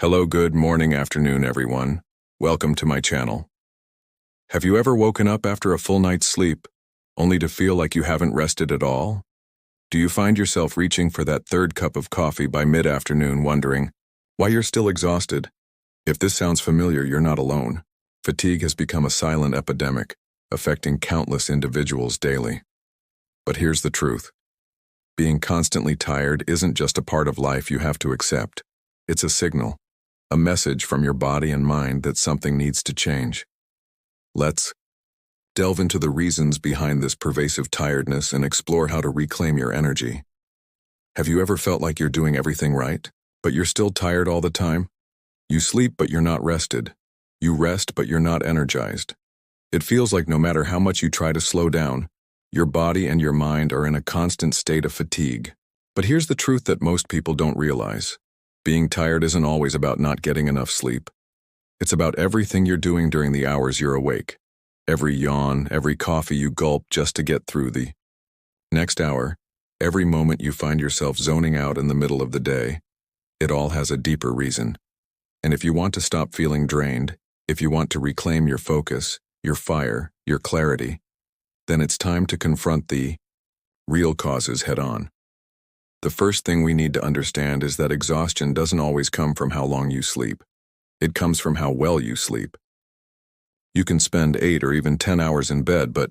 Hello, good morning, afternoon, everyone. Welcome to my channel. Have you ever woken up after a full night's sleep, only to feel like you haven't rested at all? Do you find yourself reaching for that third cup of coffee by mid-afternoon wondering why you're still exhausted? If this sounds familiar, you're not alone. Fatigue has become a silent epidemic, affecting countless individuals daily. But here's the truth. Being constantly tired isn't just a part of life you have to accept. It's a signal. A message from your body and mind that something needs to change. Let's delve into the reasons behind this pervasive tiredness and explore how to reclaim your energy. Have you ever felt like you're doing everything right, but you're still tired all the time? You sleep, but you're not rested. You rest, but you're not energized. It feels like no matter how much you try to slow down, your body and your mind are in a constant state of fatigue. But here's the truth that most people don't realize. Being tired isn't always about not getting enough sleep. It's about everything you're doing during the hours you're awake. Every yawn, every coffee you gulp just to get through the next hour, every moment you find yourself zoning out in the middle of the day. It all has a deeper reason. And if you want to stop feeling drained, if you want to reclaim your focus, your fire, your clarity, then it's time to confront the real causes head-on. The first thing we need to understand is that exhaustion doesn't always come from how long you sleep. It comes from how well you sleep. You can spend 8 or even 10 hours in bed, but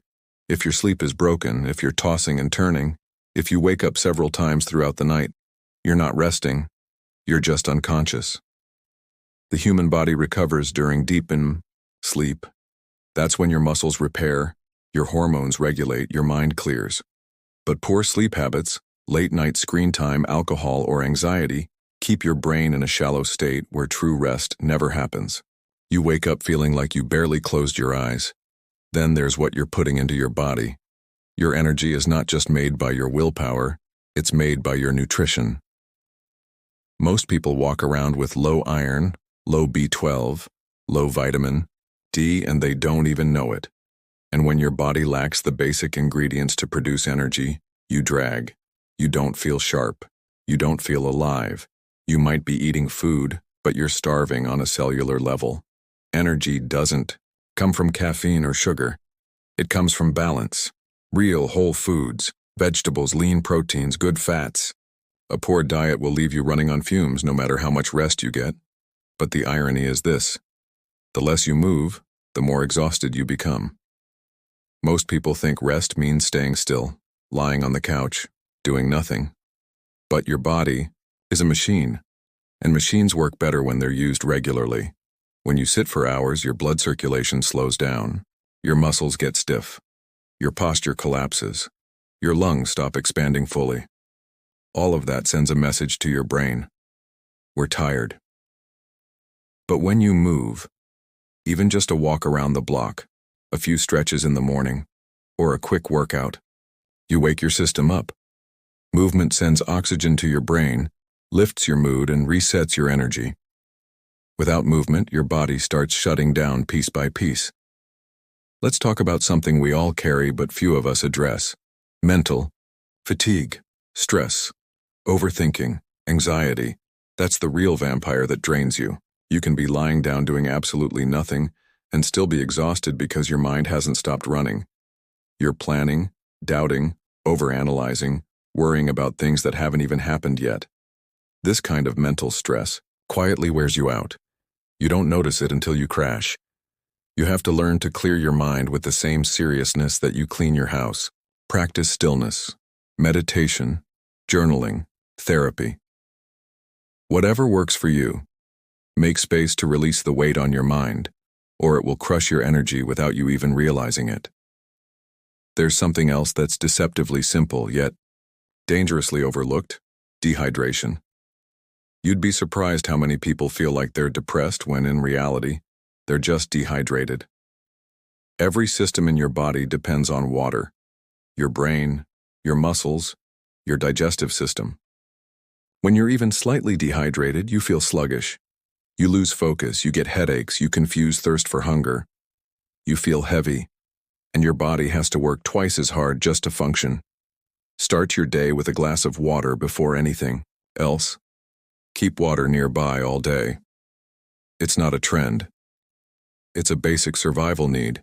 if your sleep is broken, if you're tossing and turning, if you wake up several times throughout the night, you're not resting, you're just unconscious. The human body recovers during deep sleep. That's when your muscles repair, your hormones regulate, your mind clears. But poor sleep habits, late-night screen time, alcohol, or anxiety keep your brain in a shallow state where true rest never happens. You wake up feeling like you barely closed your eyes. Then there's what you're putting into your body. Your energy is not just made by your willpower, it's made by your nutrition. Most people walk around with low iron, low B12, low vitamin D, and they don't even know it. And when your body lacks the basic ingredients to produce energy, you drag. You don't feel sharp. You don't feel alive. You might be eating food, but you're starving on a cellular level. Energy doesn't come from caffeine or sugar. It comes from balance. Real whole foods, vegetables, lean proteins, good fats. A poor diet will leave you running on fumes no matter how much rest you get. But the irony is this. The less you move, the more exhausted you become. Most people think rest means staying still, lying on the couch, doing nothing. But your body is a machine, and machines work better when they're used regularly. When you sit for hours, your blood circulation slows down, your muscles get stiff, your posture collapses, your lungs stop expanding fully. All of that sends a message to your brain. We're tired. But when you move, even just a walk around the block, a few stretches in the morning, or a quick workout, you wake your system up. Movement sends oxygen to your brain, lifts your mood, and resets your energy. Without movement, your body starts shutting down piece by piece. Let's talk about something we all carry but few of us address. Mental fatigue, stress, overthinking, anxiety. That's the real vampire that drains you. You can be lying down doing absolutely nothing and still be exhausted because your mind hasn't stopped running. You're planning, doubting, overanalyzing, worrying about things that haven't even happened yet. This kind of mental stress quietly wears you out. You don't notice it until you crash. You have to learn to clear your mind with the same seriousness that you clean your house. Practice stillness, meditation, journaling, therapy. Whatever works for you. Make space to release the weight on your mind, or it will crush your energy without you even realizing it. There's something else that's deceptively simple, yet dangerously overlooked: dehydration. You'd be surprised how many people feel like they're depressed when in reality, they're just dehydrated. Every system in your body depends on water. Your brain, your muscles, your digestive system. When you're even slightly dehydrated, you feel sluggish. You lose focus, you get headaches, you confuse thirst for hunger. You feel heavy, and your body has to work twice as hard just to function. Start your day with a glass of water before anything else. Keep water nearby all day. It's not a trend. It's a basic survival need.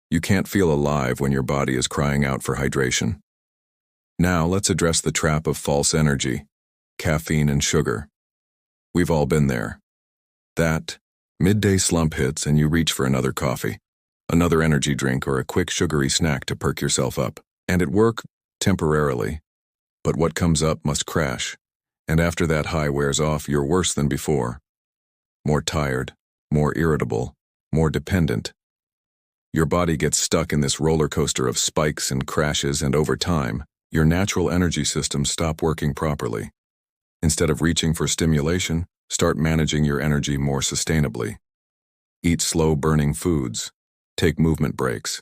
You can't feel alive when your body is crying out for hydration. Now let's address the trap of false energy, caffeine and sugar. We've all been there. That midday slump hits and you reach for another coffee, another energy drink, or a quick sugary snack to perk yourself up. And it works temporarily, but what comes up must crash. And after that high wears off, you're worse than before. More tired, more irritable, more dependent. Your body gets stuck in this roller coaster of spikes and crashes, and over time, your natural energy systems stop working properly. Instead of reaching for stimulation, start managing your energy more sustainably. Eat slow-burning foods. Take movement breaks.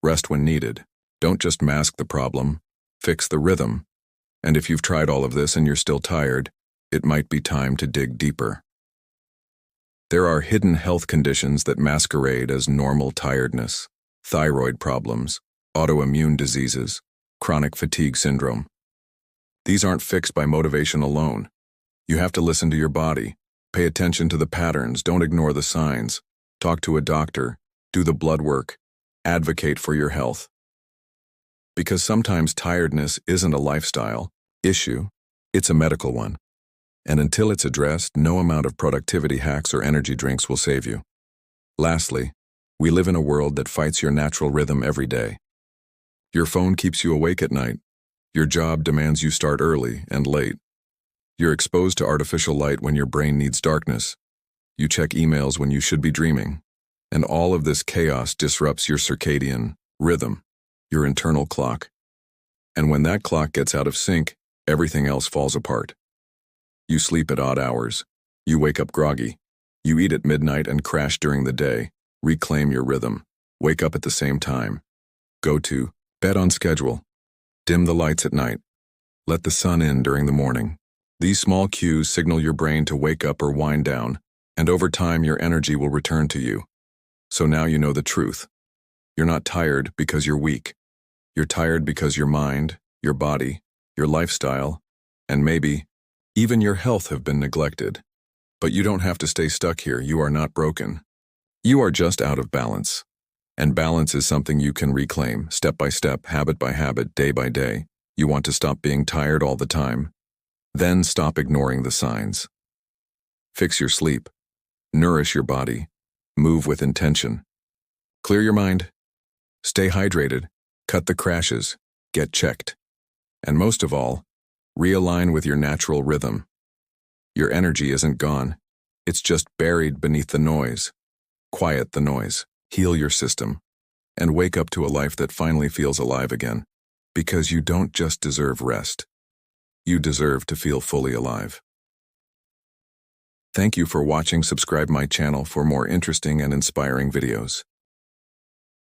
Rest when needed. Don't just mask the problem, fix the rhythm. And if you've tried all of this and you're still tired, it might be time to dig deeper. There are hidden health conditions that masquerade as normal tiredness: thyroid problems, autoimmune diseases, chronic fatigue syndrome. These aren't fixed by motivation alone. You have to listen to your body, pay attention to the patterns, don't ignore the signs, talk to a doctor, do the blood work, advocate for your health. Because sometimes tiredness isn't a lifestyle issue, it's a medical one. And until it's addressed, no amount of productivity hacks or energy drinks will save you. Lastly, we live in a world that fights your natural rhythm every day. Your phone keeps you awake at night. Your job demands you start early and late. You're exposed to artificial light when your brain needs darkness. You check emails when you should be dreaming. And all of this chaos disrupts your circadian rhythm, your internal clock. And when that clock gets out of sync, everything else falls apart. You sleep at odd hours. You wake up groggy. You eat at midnight and crash during the day. Reclaim your rhythm. Wake up at the same time. Go to bed on schedule. Dim the lights at night. Let the sun in during the morning. These small cues signal your brain to wake up or wind down, and over time your energy will return to you. So now you know the truth. You're not tired because you're weak. You're tired because your mind, your body, your lifestyle, and maybe even your health have been neglected. But you don't have to stay stuck here. You are not broken. You are just out of balance. And balance is something you can reclaim, step by step, habit by habit, day by day. You want to stop being tired all the time. Then stop ignoring the signs. Fix your sleep. Nourish your body. Move with intention. Clear your mind. Stay hydrated. Cut the crashes. Get checked. And most of all, realign with your natural rhythm. Your energy isn't gone. It's just buried beneath the noise. Quiet the noise. Heal your system. And wake up to a life that finally feels alive again. Because you don't just deserve rest. You deserve to feel fully alive. Thank you for watching. Subscribe my channel for more interesting and inspiring videos.